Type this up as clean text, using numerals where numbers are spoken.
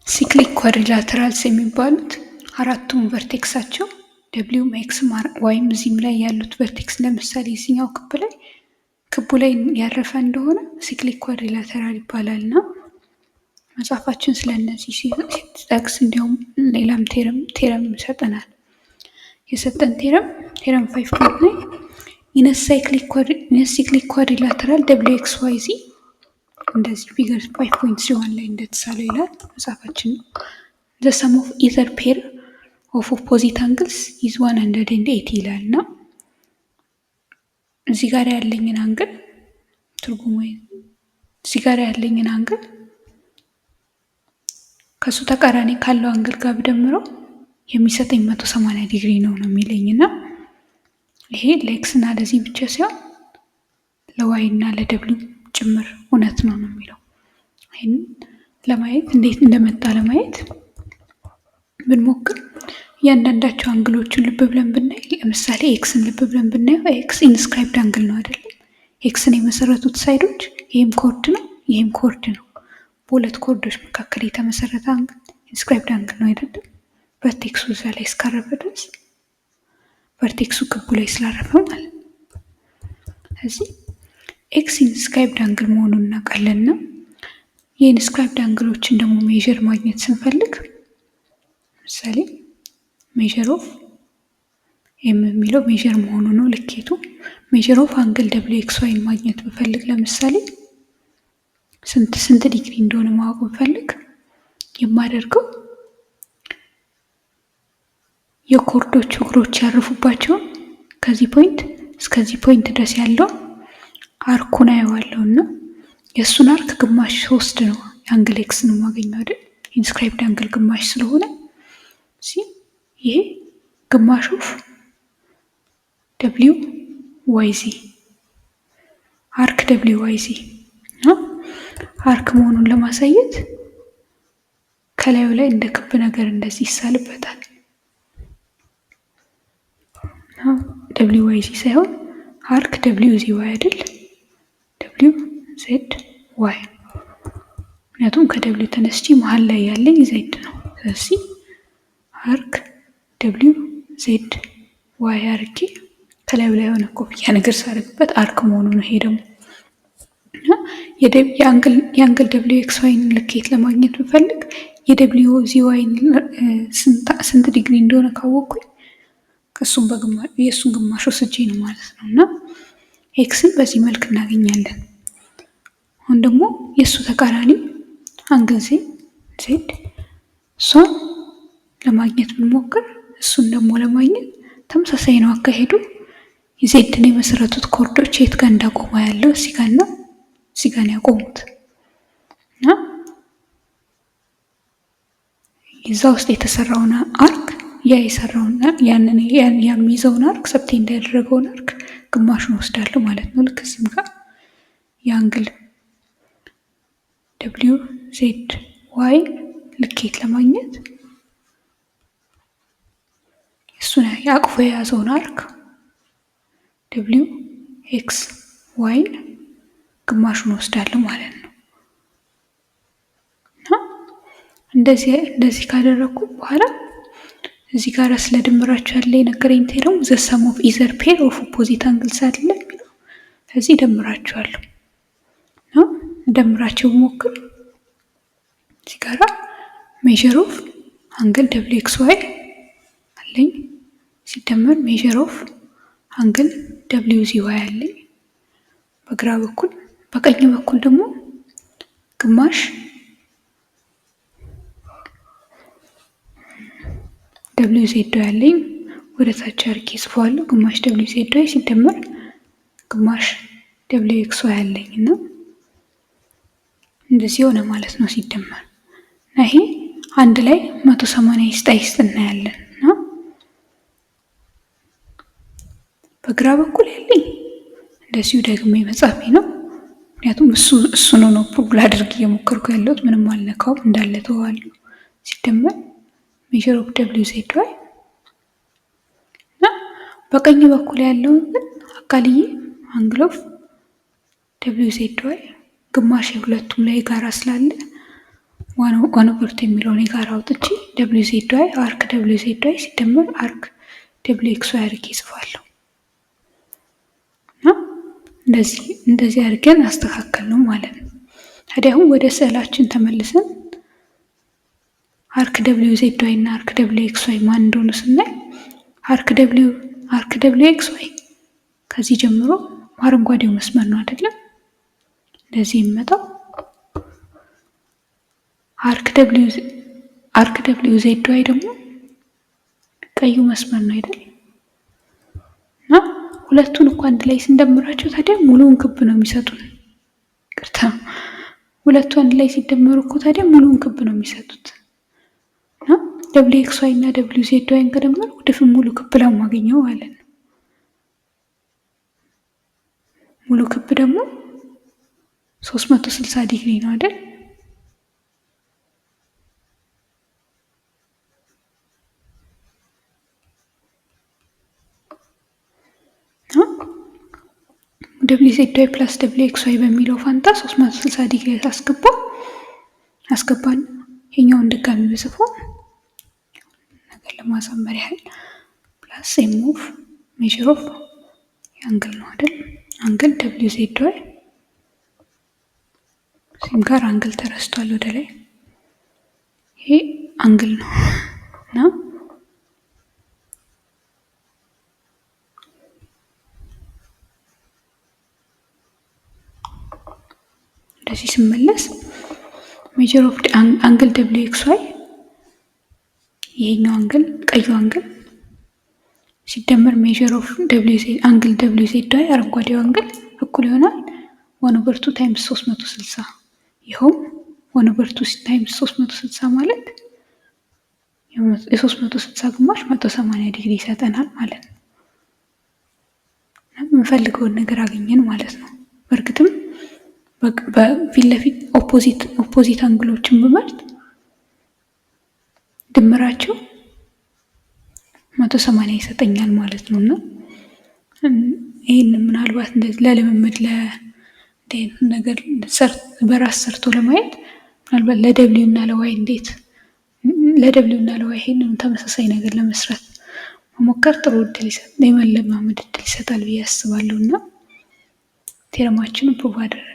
ሲክሊክ ኳድሪላተራልስ የሚባሉት አራቱም ቨርቴክሳቸው ደብሊውም ኤክስም ዋይም እዚህም ላይ ያሉት ቨርቴክስ ለምሳሌ እዚህኛው ክቡ ላይ ያረፈ እንደሆነ ሲክሊክ ኳድሪላተራል ይባላል እና መጽሐፋችን ስለ እነዚህ ሲጠቅስ እንዲሁም ሌላም ቴረም ይሰጠናል። የሰጠን ቴረም 5.9 ኢን ሲክሊክ ኳድሪላተራል ደብሊው ኤክስ ዋይ ዚ እንደዚህ ፊገር 5.1 ላይ እንደተሳለው ይላል መጽሐፋችን ነው። the sum of either pair of opposite angles is 180 ይላል እና እዚህ ጋር ያለኝን አንግል ትርጉሙ እዚህ ጋር ያለኝን አንግል ከሱ ተቃራኒ ካለው አንግል ጋር ብደምረው የሚሰጠኝ 180 ዲግሪ ነው የሚለኝና ይሄ ለኤክስ እና ለዚህ ብቻ ሳይሆን ለዋይ እና ለደብሊው ጭምር እውነት ነው የሚለው። ይሄን ለማየት እንዴት እንደመጣ ለማየት ብንሞክር እያንዳንዳቸው አንግሎችን ልብ ብለን ብናይ ለምሳሌ ኤክስን ልብ ብለን ብናየው ኤክስ ኢንስክራይብድ አንግል ነው አይደለም? ኤክስን የመሰረቱት ሳይዶች ይሄም ኮርድ ነው ይሄም ኮርድ ነው። በሁለት ኮርዶች መካከል የተመሰረተ አንግል ኢንስክራይብድ አንግል ነው አይደለም? ቨርቴክሱ እዛ ላይ እስካረፈ ድረስ ቨርቴክሱ ክቡ ላይ ስላረፈ ማለት ነው። ስለዚህ ኤክስ ኢንስክራይብድ አንግል መሆኑን እናውቃለንና የኢንስክራይብድ አንግሎችን ደግሞ ሜዥር ማግኘት ስንፈልግ ለምሳሌ ሜዥር ኦፍ የሚለው ሜዥር መሆኑ ነው ልኬቱ። ሜዥር ኦፍ አንግል ደብሊው ኤክስ ዋይን ማግኘት ብፈልግ ለምሳሌ ስንት ዲግሪ እንደሆነ ማወቅ ብፈልግ የማደርገው የኮርዶቹ እግሮች ያረፉባቸውን ከዚህ ፖይንት እስከዚህ ፖይንት ድረስ ያለው አርኩን አየዋለሁ እና የእሱን አርክ ግማሽ 3 ነው የአንግል ኤክስ ነው የማገኘው አይደል? ኢንስክራይብድ አንግል ግማሽ ስለሆነ ይሄ ግማሽ ኦፍ ደብሊው ዋይ ዚ አርክ ደብሊው ዋይ ዚ አርክ መሆኑን ለማሳየት ከላዩ ላይ እንደ ክብ ነገር እንደዚህ ይሳልበታል። ደብሊው ዋይ ዚ ሳይሆን አርክ ደብሊው ዚ ዋይ አይደል? ደብሊው ዜድ ዋይ ምክንያቱም ከደብሊው ተነስቼ መሀል ላይ ያለኝ ዜድ ነው። ስለዚህ አርክ ደብሊው ዜድ ዋይ አርኬ ከላዩ ላይ የሆነ ኮፍያ ነገር ሳረግበት አርክ መሆኑ ነው። ይሄ ደግሞ የአንግል ደብሊው ኤክስ ዋይን ልኬት ለማግኘት ብፈልግ የደብሊው ዚ ዋይን ስንት ዲግሪ እንደሆነ ካወቅኩኝ የእሱን ግማሽ ወስጄ ነው ማለት ነው እና ኤክስን በዚህ መልክ እናገኛለን። አሁን ደግሞ የእሱ ተቃራኒ አንግል ዜድ እሷን ለማግኘት ብንሞክር እሱን ደግሞ ለማግኘት ተመሳሳይ ነው አካሄዱ። የዜድን የመሰረቱት ኮርዶች የት ጋር እንዳቆሙ ያለው እዚህ ጋር ነው ያቆሙት እና እዛ ውስጥ የተሰራውን አርክ የሚይዘውን አርክ ሰብቴ እንዳያደረገውን አርክ ግማሹን ወስዳለሁ ማለት ነው። ልክ እዚህም ጋር የአንግል ደብሊው ዜድ ዋይ ልኬት ለማግኘት እሱን አቅፎ የያዘውን አርክ ደብሊው ኤክስ ዋይን ግማሹን ወስዳለሁ ማለት ነው። እንደዚህ ካደረኩ በኋላ እዚህ ጋር ስለ ድምራቸው ያለ የነገረኝ ቴረም ዘ ሰም ኦፍ ኢዘር ፔር ኦፍ ኦፖዚት አንግልስ አይደለ የሚለው እዚህ ደምራቸዋለሁ ነው። ደምራቸው ሞክር እዚህ ጋር ሜዥር ኦፍ አንግል ደብሊው ኤክስ ዋይ አለኝ ሲደመር ሜዥር ኦፍ አንግል ደብሊው ዚ ዋይ አለኝ በግራ በኩል። በቀኝ በኩል ደግሞ ግማሽ ደብሊው ዜድ ዋይ አለኝ ወደ ታች አርጌ ጽፈዋለሁ። ግማሽ ደብሊው ዜድ ዋይ ሲደመር ግማሽ ደብሊው ኤክስ ዋይ አለኝ እና እንደዚህ ሆነ ማለት ነው ሲደመር እና ይሄ አንድ ላይ 180 ይስጣ እናያለን እና በግራ በኩል ያለኝ እንደዚሁ ደግሜ መጻፌ ነው። ምክንያቱም እሱ ነው ፕሩቭ አድርጌ እየሞከርኩ ያለሁት ምንም አልነካውም እንዳለ ተዋለሁ። ሲደመር ሜዥር ኦፍ ደብሊው ዜድ ዋይ እና በቀኝ በኩል ያለውን ግን አቃልዬ አንግል ኦፍ ደብሊው ዜድ ዋይ ግማሽ የሁለቱም ላይ ጋራ ስላለ ዋን ኦቨር ቱ የሚለውን የጋራ አውጥቼ ደብሊው ዜድ ዋይ አርክ ደብሊው ዜድ ዋይ ሲደመር አርክ ደብሊው ኤክስ ዋይ አድርጌ እጽፋለሁ። እና እንደዚህ አድርገን አስተካከል ነው ማለት ነው። ታዲያ አሁን ወደ ስዕላችን ተመልሰን አርክ ደብሊው ዜድ ዋይ እና አርክ ደብሊው ኤክስ ዋይ ማን እንደሆኑ ስናይ አርክ ደብሊው ኤክስ ዋይ ከዚህ ጀምሮ አረንጓዴው መስመር ነው አይደለም? እንደዚህ የሚመጣው አርክ ደብሊው ዜድ ዋይ ደግሞ ቀዩ መስመር ነው አይደል? እና ሁለቱን እኮ አንድ ላይ ስንደምራቸው ታዲያ ሙሉውን ክብ ነው የሚሰጡን። ቅርታ ሁለቱ አንድ ላይ ሲደመሩ እኮ ታዲያ ሙሉውን ክብ ነው የሚሰጡት። እና ደብሊው ኤክስ ዋይ እና ደብሊው ዜድ ዋይን ከደመር ድፍን ሙሉ ክብ ላይ ማገኘው ማለት ነው። ሙሉ ክብ ደግሞ 360 ዲግሪ ነው አይደል? ደብሊው ዜድ ዋይ ፕላስ ደብሊው ኤክስ ዋይ በሚለው ፋንታ 360 ዲግሪ አስገባን። ይሄኛውን ድጋሚ ብጽፈው ነገር ለማሳመር ያህል ፕላስ ኤም ኦፍ ሜዥር ኦፍ አንግል ነው አይደል? አንግል ደብሊው ዜድ ዋይ እዚህም ጋር አንግል ተረስቷል ወደ ላይ። ይሄ አንግል ነው እና እንደዚህ ስመለስ ሜጀር ኦፍ አንግል ደብሊው ኤክስ ዋይ ይሄኛው አንግል ቀዩ አንግል ሲደመር ሜጀር ኦፍ አንግል ደብሊው ዜድ ዋይ አረንጓዴው አንግል እኩል ይሆናል 1/2 ታይምስ 360። ይኸው 1/2 ታይምስ 360 ማለት የ360 ግማሽ 180 ዲግሪ ይሰጠናል ማለት ነው። የምንፈልገውን ነገር አገኘን ማለት ነው። በእርግጥም በፊት ለፊት ኦፖዚት አንግሎችን ብመርጥ ድምራቸው 180 ይሰጠኛል ማለት ነው። እና ይህን ምናልባት እንደዚህ ለልምምድ ነገር በራስ ሰርቶ ለማየት ምናልባት ለደብሊው እና ለዋይ ይሄንን ተመሳሳይ ነገር ለመስራት መሞከር ጥሩ የመለማመድ እድል ይሰጣል ብዬ አስባለሁ። እና ቴረማችንን ፕሩቭ አደረግን።